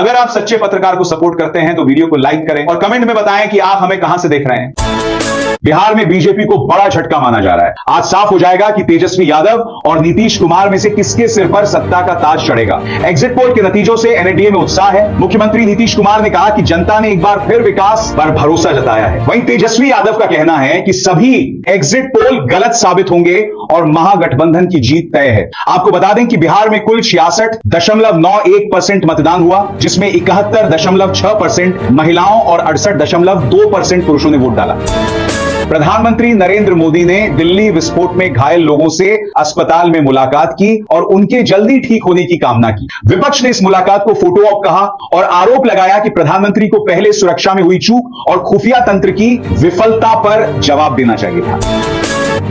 अगर आप सच्चे पत्रकार को सपोर्ट करते हैं तो वीडियो को लाइक करें और कमेंट में बताएं कि आप हमें कहां से देख रहे हैं। बिहार में बीजेपी को बड़ा झटका माना जा रहा है। आज साफ हो जाएगा कि तेजस्वी यादव और नीतीश कुमार में से किसके सिर पर सत्ता का ताज चढ़ेगा। एग्जिट पोल के नतीजों से एनडीए में उत्साह है। मुख्यमंत्री नीतीश कुमार ने कहा कि जनता ने एक बार फिर विकास पर भरोसा जताया है। वहीं तेजस्वी यादव का कहना है कि सभी एग्जिट पोल गलत साबित होंगे और महागठबंधन की जीत तय है। आपको बता दें कि बिहार में कुल 66.91% मतदान हुआ, जिसमें 71.6% महिलाओं और 68.2% पुरुषों ने वोट डाला। प्रधानमंत्री नरेंद्र मोदी ने दिल्ली विस्फोट में घायल लोगों से अस्पताल में मुलाकात की और उनके जल्दी ठीक होने की कामना की। विपक्ष ने इस मुलाकात को फोटो ऑप कहा और आरोप लगाया कि प्रधानमंत्री को पहले सुरक्षा में हुई चूक और खुफिया तंत्र की विफलता पर जवाब देना चाहिए था।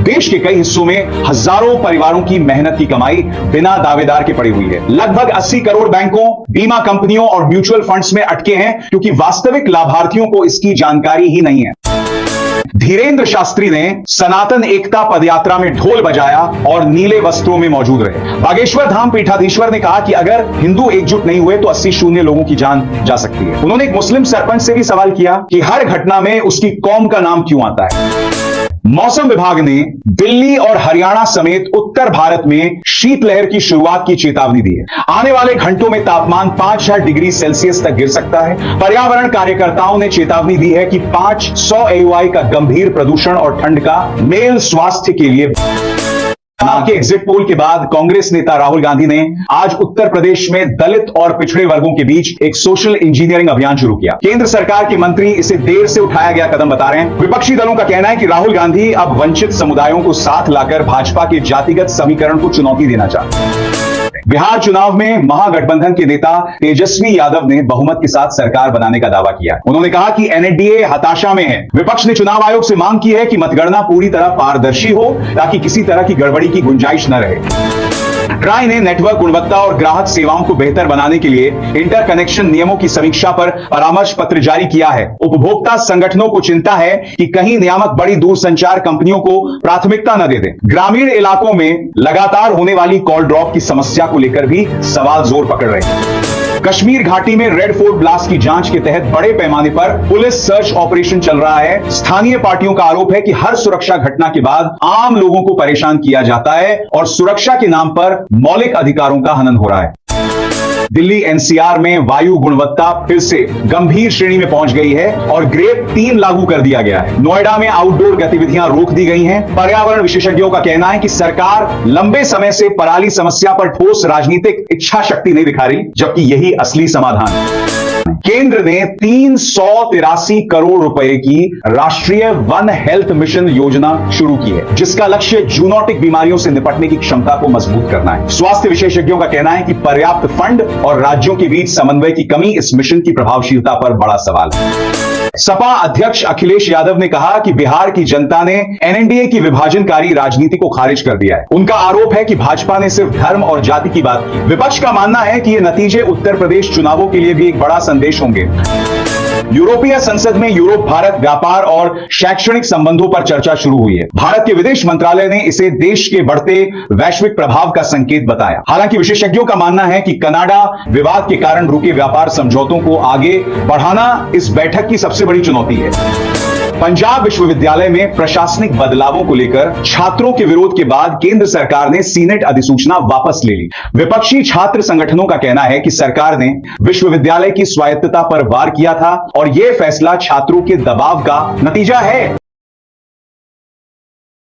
देश के कई हिस्सों में हजारों परिवारों की मेहनत की कमाई बिना दावेदार के पड़ी हुई है। लगभग 80 करोड़ बैंकों, बीमा कंपनियों और म्यूचुअल फंड्स में अटके हैं क्योंकि वास्तविक लाभार्थियों को इसकी जानकारी ही नहीं है। धीरेन्द्र शास्त्री ने सनातन एकता पदयात्रा में ढोल बजाया और नीले वस्त्रों में मौजूद रहे। बागेश्वर धाम पीठाधीश्वर ने कहा कि अगर हिंदू एकजुट नहीं हुए तो 80 शून्य लोगों की जान जा सकती है। उन्होंने एक मुस्लिम सरपंच से भी सवाल किया कि हर घटना में उसकी कौम का नाम क्यों आता है। मौसम विभाग ने दिल्ली और हरियाणा समेत उत्तर भारत में शीतलहर की शुरुआत की चेतावनी दी है। आने वाले घंटों में तापमान 5 डिग्री सेल्सियस तक गिर सकता है। पर्यावरण कार्यकर्ताओं ने चेतावनी दी है कि 500 AUI का गंभीर प्रदूषण और ठंड का मेल स्वास्थ्य के लिए। के एग्जिट पोल के बाद कांग्रेस नेता राहुल गांधी ने आज उत्तर प्रदेश में दलित और पिछड़े वर्गों के बीच एक सोशल इंजीनियरिंग अभियान शुरू किया। केंद्र सरकार के मंत्री इसे देर से उठाया गया कदम बता रहे हैं। विपक्षी दलों का कहना है कि राहुल गांधी अब वंचित समुदायों को साथ लाकर भाजपा के जातिगत समीकरण को चुनौती देना चाहते हैं। बिहार चुनाव में महागठबंधन के नेता तेजस्वी यादव ने बहुमत के साथ सरकार बनाने का दावा किया। उन्होंने कहा कि एनडीए हताशा में है। विपक्ष ने चुनाव आयोग से मांग की है कि मतगणना पूरी तरह पारदर्शी हो ताकि किसी तरह की गड़बड़ी की गुंजाइश न रहे। ट्राई ने नेटवर्क गुणवत्ता और ग्राहक सेवाओं को बेहतर बनाने के लिए इंटरकनेक्शन नियमों की समीक्षा पर परामर्श पत्र जारी किया है। उपभोक्ता संगठनों को चिंता है कि कहीं नियामक बड़ी दूरसंचार कंपनियों को प्राथमिकता न दे दें। ग्रामीण इलाकों में लगातार होने वाली कॉल ड्रॉप की समस्या को लेकर भी सवाल जोर पकड़ रहे हैं। कश्मीर घाटी में रेड फोर्ट ब्लास्ट की जांच के तहत बड़े पैमाने पर पुलिस सर्च ऑपरेशन चल रहा है। स्थानीय पार्टियों का आरोप है कि हर सुरक्षा घटना के बाद आम लोगों को परेशान किया जाता है और सुरक्षा के नाम पर मौलिक अधिकारों का हनन हो रहा है। दिल्ली एनसीआर में वायु गुणवत्ता फिर से गंभीर श्रेणी में पहुंच गई है और ग्रेड 3 लागू कर दिया गया है। नोएडा में आउटडोर गतिविधियां रोक दी गई हैं। पर्यावरण विशेषज्ञों का कहना है कि सरकार लंबे समय से पराली समस्या पर ठोस राजनीतिक इच्छा शक्ति नहीं दिखा रही, जबकि यही असली समाधान है। केंद्र ने 383 करोड़ रुपए की राष्ट्रीय वन हेल्थ मिशन योजना शुरू की है, जिसका लक्ष्य जूनोटिक बीमारियों से निपटने की क्षमता को मजबूत करना है। स्वास्थ्य विशेषज्ञों का कहना है कि पर्याप्त फंड और राज्यों के बीच समन्वय की कमी इस मिशन की प्रभावशीलता पर बड़ा सवाल है। सपा अध्यक्ष अखिलेश यादव ने कहा कि बिहार की जनता ने एनडीए की विभाजनकारी राजनीति को खारिज कर दिया है। उनका आरोप है कि भाजपा ने सिर्फ धर्म और जाति की बात की। विपक्ष का मानना है कि ये नतीजे उत्तर प्रदेश चुनावों के लिए भी एक बड़ा संदेश होंगे। यूरोपीय संसद में यूरोप भारत व्यापार और शैक्षणिक संबंधों पर चर्चा शुरू हुई है। भारत के विदेश मंत्रालय ने इसे देश के बढ़ते वैश्विक प्रभाव का संकेत बताया। हालांकि विशेषज्ञों का मानना है कि कनाडा विवाद के कारण रुके व्यापार समझौतों को आगे बढ़ाना इस बैठक की सबसे बड़ी चुनौती है। पंजाब विश्वविद्यालय में प्रशासनिक बदलावों को लेकर छात्रों के विरोध के बाद केंद्र सरकार ने सीनेट अधिसूचना वापस ले ली। विपक्षी छात्र संगठनों का कहना है कि सरकार ने विश्वविद्यालय की स्वायत्तता पर वार किया था और यह फैसला छात्रों के दबाव का नतीजा है।